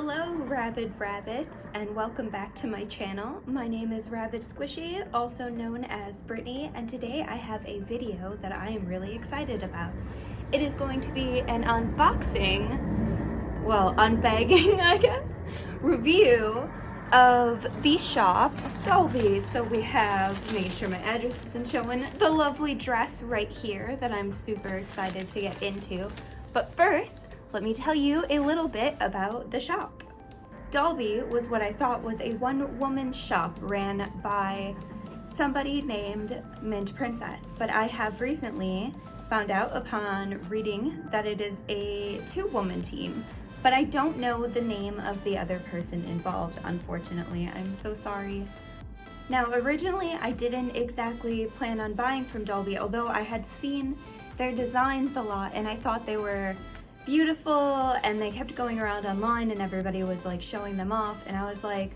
Hello rabid rabbits, and welcome back to my channel. My name is Rabbit Squishy, also known as Brittany, and today I have a video that I am really excited about. It is going to be an unboxing, well, unbagging I guess, review of the shop Dolbe. So we have, make sure my address isn't showing, the lovely dress right here that I'm super excited to get into. But first, let me tell you a little bit about the shop. Dolbe was what I thought was a one-woman shop ran by somebody named Mint Princess, but I have recently found out upon reading that it is a two-woman team, but I don't know the name of the other person involved, unfortunately. I'm so sorry. Now, originally I didn't exactly plan on buying from Dolbe, although I had seen their designs a lot and I thought they were beautiful, and they kept going around online and everybody was like showing them off, and I was like,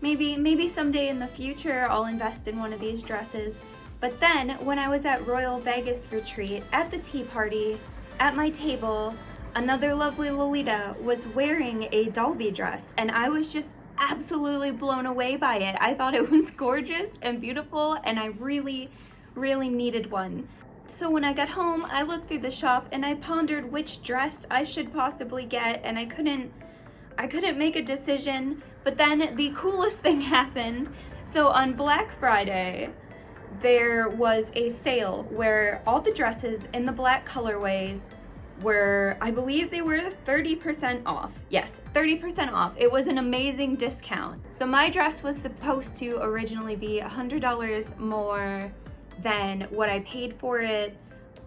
maybe someday in the future I'll invest in one of these dresses. But then when I was at Royal Vegas Retreat at the tea party at my table, another lovely Lolita was wearing a Dolbe dress and I was just absolutely blown away by it. I thought it was gorgeous and beautiful and I really needed one. So when I got home, I looked through the shop and I pondered which dress I should possibly get, and I couldn't make a decision. But then the coolest thing happened. So on Black Friday, there was a sale where all the dresses in the black colorways were, I believe they were 30% off. Yes, 30% off. It was an amazing discount. So my dress was supposed to originally be $100 more than what I paid for it,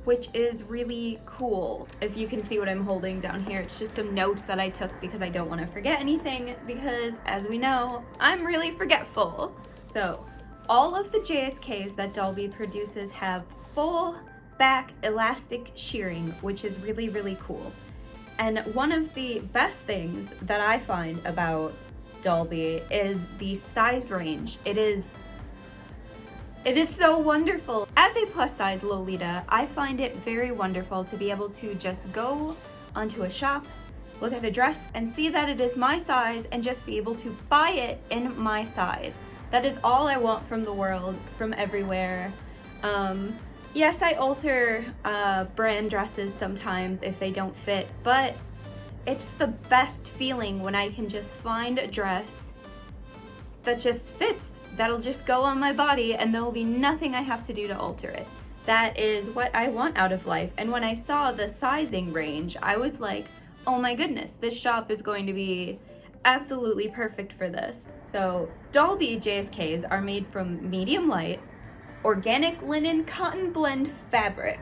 which is really cool. If you can see what I'm holding down here, it's just some notes that I took because I don't want to forget anything, because as we know, I'm really forgetful. So all of the JSKs that Dolbe produces have full back elastic shearing, which is really cool. And one of the best things that I find about Dolbe is the size range. It is so wonderful. As a plus size Lolita, I find it very wonderful to be able to just go onto a shop, look at a dress, and see that it is my size and just be able to buy it in my size. That is all I want from the world, from everywhere. Yes, I alter brand dresses sometimes if they don't fit, but it's the best feeling when I can just find a dress that just fits, that'll just go on my body, and there'll be nothing I have to do to alter it. That is what I want out of life. And when I saw the sizing range, I was like, oh my goodness, this shop is going to be absolutely perfect for this. So Dolbe JSKs are made from medium light, organic linen cotton blend fabric,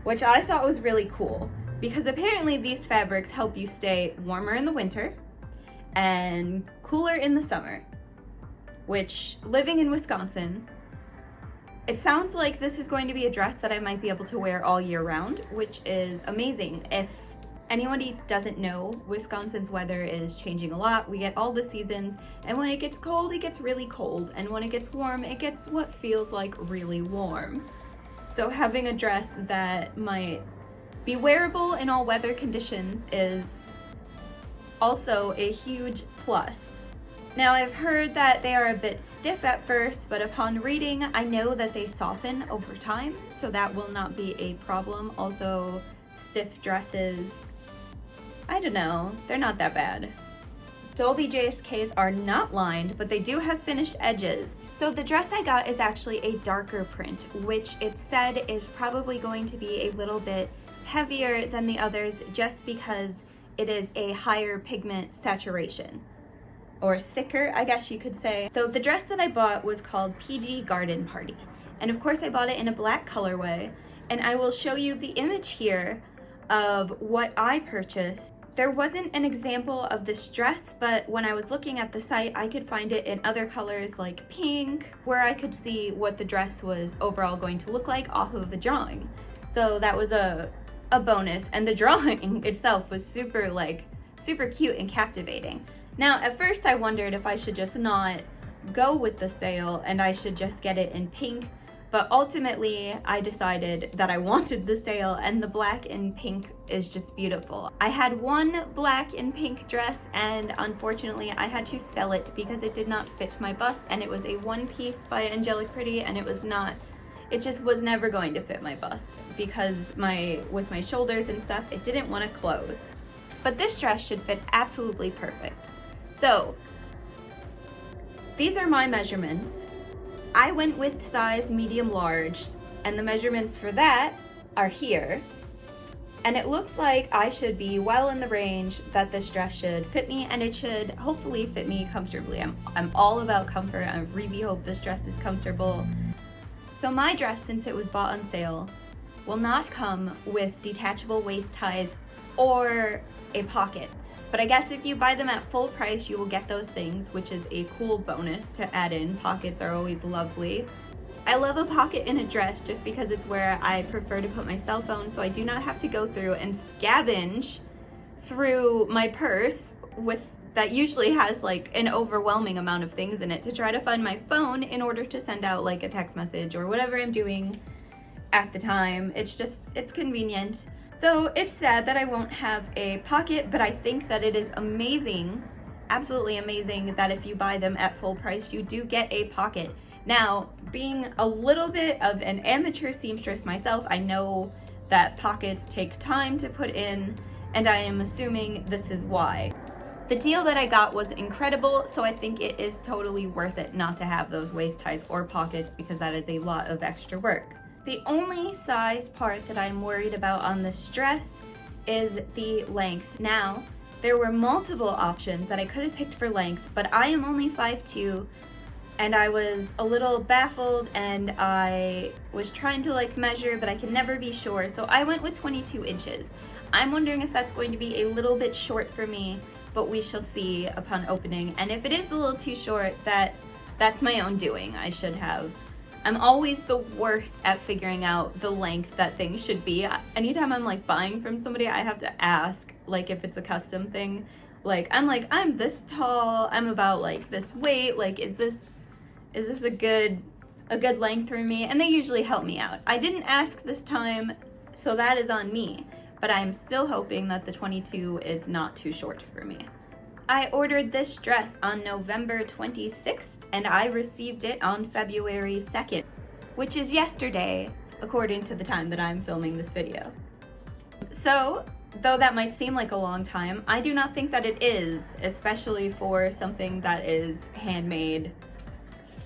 which I thought was really cool because apparently these fabrics help you stay warmer in the winter and cooler in the summer. Which, living in Wisconsin, it sounds like this is going to be a dress that I might be able to wear all year round, which is amazing. If anybody doesn't know, Wisconsin's weather is changing a lot. We get all the seasons, and when it gets cold, it gets really cold, and when it gets warm, it gets what feels like really warm. So having a dress that might be wearable in all weather conditions is also a huge plus. Now, I've heard that they are a bit stiff at first, but upon reading, I know that they soften over time, so that will not be a problem. Also, stiff dresses, I don't know, they're not that bad. Dolbe JSKs are not lined, but they do have finished edges. So the dress I got is actually a darker print, which it said is probably going to be a little bit heavier than the others just because it is a higher pigment saturation. Or thicker, I guess you could say. So the dress that I bought was called PG Garden Party. And of course I bought it in a black colorway. And I will show you the image here of what I purchased. There wasn't an example of this dress, but when I was looking at the site, I could find it in other colors like pink, where I could see what the dress was overall going to look like off of the drawing. So that was a bonus. And the drawing itself was super cute and captivating. Now, at first I wondered if I should just not go with the sale and I should just get it in pink, But ultimately, I decided that I wanted the sale, and the black and pink is just beautiful. I had one black and pink dress, and unfortunately I had to sell it because it did not fit my bust, and it was a one piece by Angelic Pretty, and it just was never going to fit my bust because with my shoulders and stuff, it didn't want to close. But this dress should fit absolutely perfect. So, these are my measurements. I went with size medium large, and the measurements for that are here. And it looks like I should be well in the range that this dress should fit me, and it should hopefully fit me comfortably. I'm all about comfort. I really hope this dress is comfortable. So my dress, since it was bought on sale, will not come with detachable waist ties or a pocket. But I guess if you buy them at full price, you will get those things, which is a cool bonus to add in. Pockets are always lovely. I love a pocket in a dress just because it's where I prefer to put my cell phone, so I do not have to go through and scavenge through my purse that usually has like an overwhelming amount of things in it to try to find my phone in order to send out like a text message or whatever I'm doing at the time. It's convenient. So it's sad that I won't have a pocket, but I think that it is amazing, absolutely amazing, that if you buy them at full price, you do get a pocket. Now, being a little bit of an amateur seamstress myself, I know that pockets take time to put in, and I am assuming this is why. The deal that I got was incredible, so I think it is totally worth it not to have those waist ties or pockets because that is a lot of extra work. The only size part that I'm worried about on this dress is the length. Now, there were multiple options that I could have picked for length, but I am only 5'2", and I was a little baffled, and I was trying to measure, but I can never be sure, so I went with 22 inches. I'm wondering if that's going to be a little bit short for me, but we shall see upon opening, and if it is a little too short, that's my own doing. I'm always the worst at figuring out the length that things should be. Anytime I'm buying from somebody, I have to ask if it's a custom thing. I'm this tall, I'm about this weight, is this a good length for me? And they usually help me out. I didn't ask this time, so that is on me, but I'm still hoping that the 22 is not too short for me. I ordered this dress on November 26th, and I received it on February 2nd, which is yesterday, according to the time that I'm filming this video. So, though that might seem like a long time, I do not think that it is, especially for something that is handmade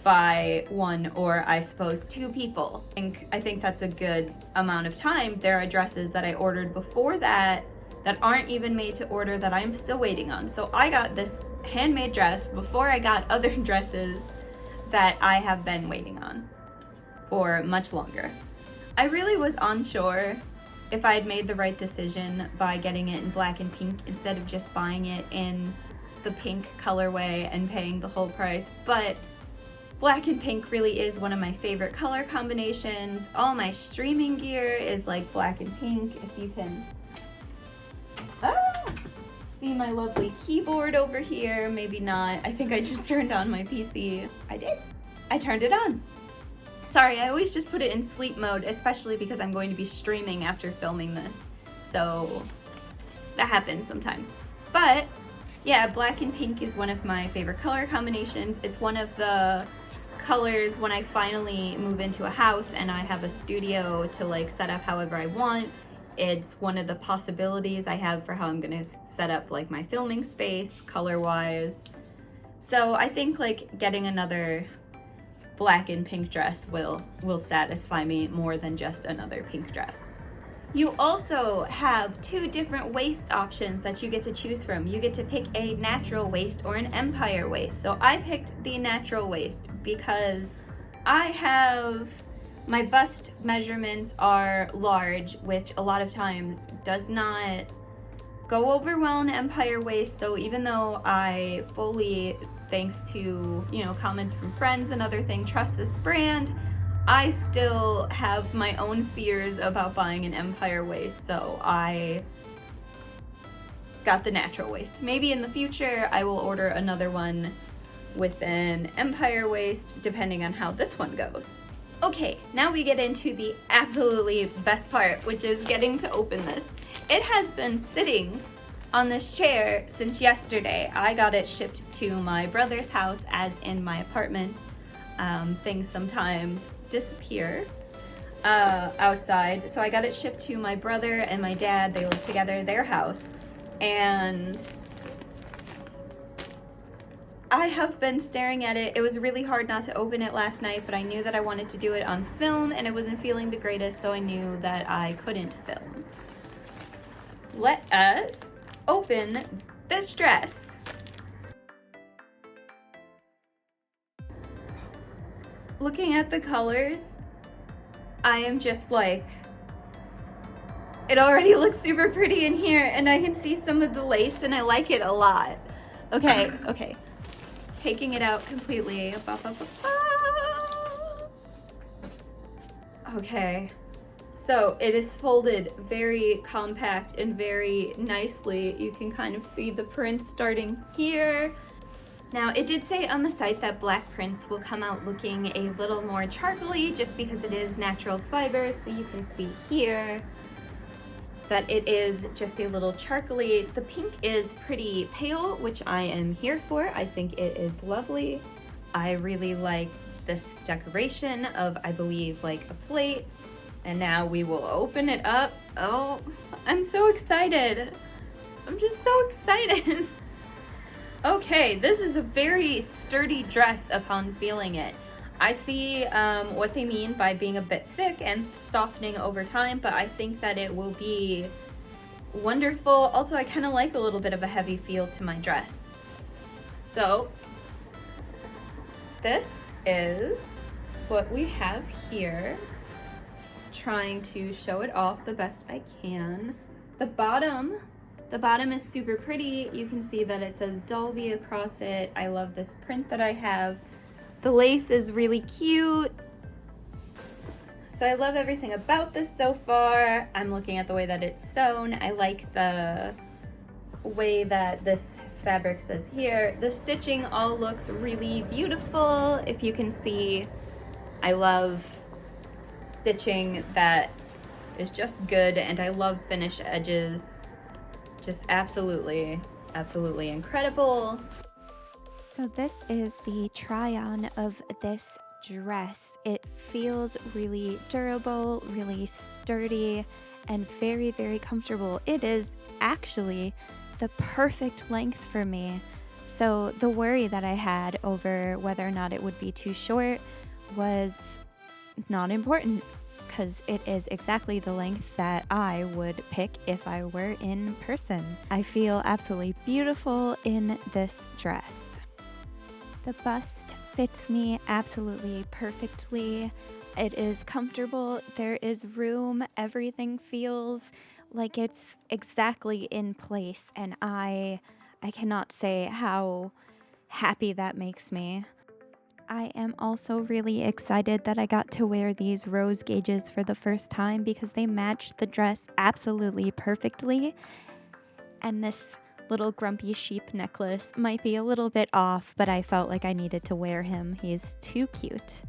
by one or I suppose two people. I think that's a good amount of time. There are dresses that I ordered before that aren't even made to order that I'm still waiting on. So I got this handmade dress before I got other dresses that I have been waiting on for much longer. I really was unsure if I had made the right decision by getting it in black and pink instead of just buying it in the pink colorway and paying the whole price, but black and pink really is one of my favorite color combinations. All my streaming gear is black and pink. If you can see my lovely keyboard over here, maybe not. I think I just turned on my PC. I did. I turned it on. Sorry, I always just put it in sleep mode, especially because I'm going to be streaming after filming this. So that happens sometimes. But yeah, black and pink is one of my favorite color combinations. It's one of the colors when I finally move into a house and I have a studio to set up however I want. It's one of the possibilities I have for how I'm gonna set up my filming space color-wise. So I think getting another black and pink dress will satisfy me more than just another pink dress. You also have two different waist options that you get to choose from. You get to pick a natural waist or an empire waist. So I picked the natural waist because my bust measurements are large, which a lot of times does not go over well in empire waist. So even though I fully, thanks to comments from friends and other things, trust this brand, I still have my own fears about buying an empire waist, so I got the natural waist. Maybe in the future I will order another one with an empire waist, depending on how this one goes. Okay, now we get into the absolutely best part, which is getting to open this. It has been sitting on this chair since yesterday. I got it shipped to my brother's house, as in my apartment. Things sometimes disappear outside. So I got it shipped to my brother and my dad. They live together, their house. And I have been staring at it. It was really hard not to open it last night, but I knew that I wanted to do it on film and it wasn't feeling the greatest, so I knew that I couldn't film. Let us open this dress. Looking at the colors, I am just like, it already looks super pretty in here, and I can see some of the lace and I like it a lot. Okay. Taking it out completely. Okay, so it is folded very compact and very nicely. You can kind of see the prints starting here. Now, it did say on the site that black prints will come out looking a little more charcoaly just because it is natural fiber, so you can see here that it is just a little charcoaly. The pink is pretty pale, which I am here for. I think it is lovely. I really like this decoration of, I believe, like a plate. And now we will open it up. Oh, I'm so excited. I'm just so excited. Okay, this is a very sturdy dress upon feeling it. I see what they mean by being a bit thick and softening over time, but I think that it will be wonderful. Also, I kind of like a little bit of a heavy feel to my dress. So, this is what we have here. Trying to show it off the best I can. The bottom is super pretty. You can see that it says Dolbe across it. I love this print that I have. The lace is really cute. So I love everything about this so far. I'm looking at the way that it's sewn. I like the way that this fabric says here. The stitching all looks really beautiful. If you can see, I love stitching that is just good, and I love finish edges. Just absolutely incredible. So this is the try-on of this dress. It feels really durable, really sturdy, and very, very comfortable. It is actually the perfect length for me. So the worry that I had over whether or not it would be too short was not important, because it is exactly the length that I would pick if I were in person. I feel absolutely beautiful in this dress. The bust fits me absolutely perfectly. It is comfortable, there is room, everything feels like it's exactly in place, and I cannot say how happy that makes me. I am also really excited that I got to wear these rose gauges for the first time because they matched the dress absolutely perfectly. And this little grumpy sheep necklace might be a little bit off, but I felt like I needed to wear him. He's too cute.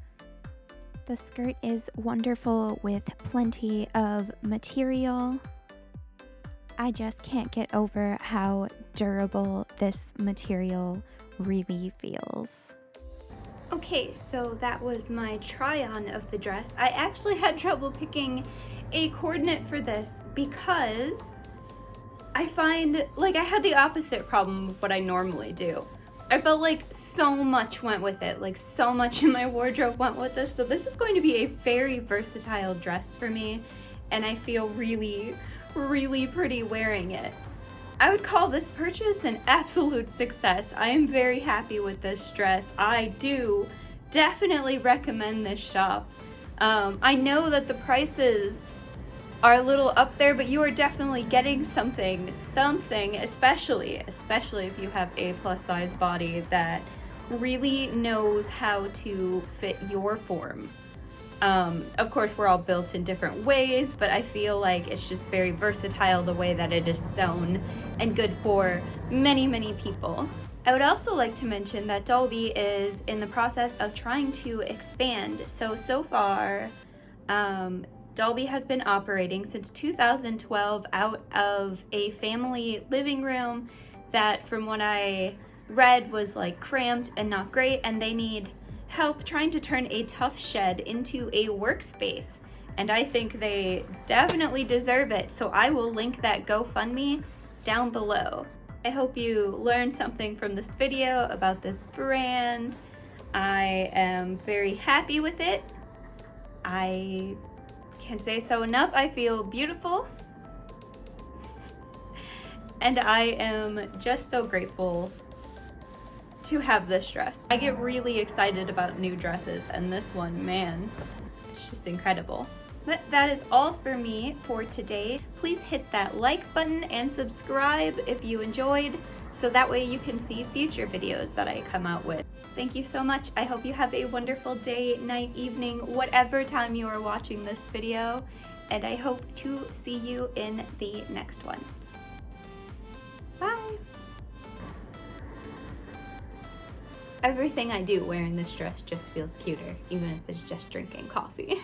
The skirt is wonderful with plenty of material. I just can't get over how durable this material really feels. Okay, so that was my try-on of the dress. I actually had trouble picking a coordinate for this because I find, like, I had the opposite problem of what I normally do. I felt like so much went with it, like so much in my wardrobe went with this. So this is going to be a very versatile dress for me, and I feel really, really pretty wearing it. I would call this purchase an absolute success. I am very happy with this dress. I do definitely recommend this shop. I know that the prices are a little up there, but you are definitely getting something, especially if you have a plus size body that really knows how to fit your form. Of course, we're all built in different ways, but I feel like it's just very versatile the way that it is sewn and good for many, many people. I would also like to mention that Dolbe is in the process of trying to expand. So far, Dolbe has been operating since 2012 out of a family living room that, from what I read, was like cramped and not great, and they need help trying to turn a tough shed into a workspace. And I think they definitely deserve it, so I will link that GoFundMe down below. I hope you learned something from this video about this brand. I am very happy with it. I can't say so enough. I feel beautiful. And I am just so grateful to have this dress. I get really excited about new dresses, and this one, man, it's just incredible. But that is all for me for today. Please hit that like button and subscribe if you enjoyed, so that way you can see future videos that I come out with. Thank you so much. I hope you have a wonderful day, night, evening, whatever time you are watching this video, and I hope to see you in the next one. Bye! Everything I do wearing this dress just feels cuter, even if it's just drinking coffee.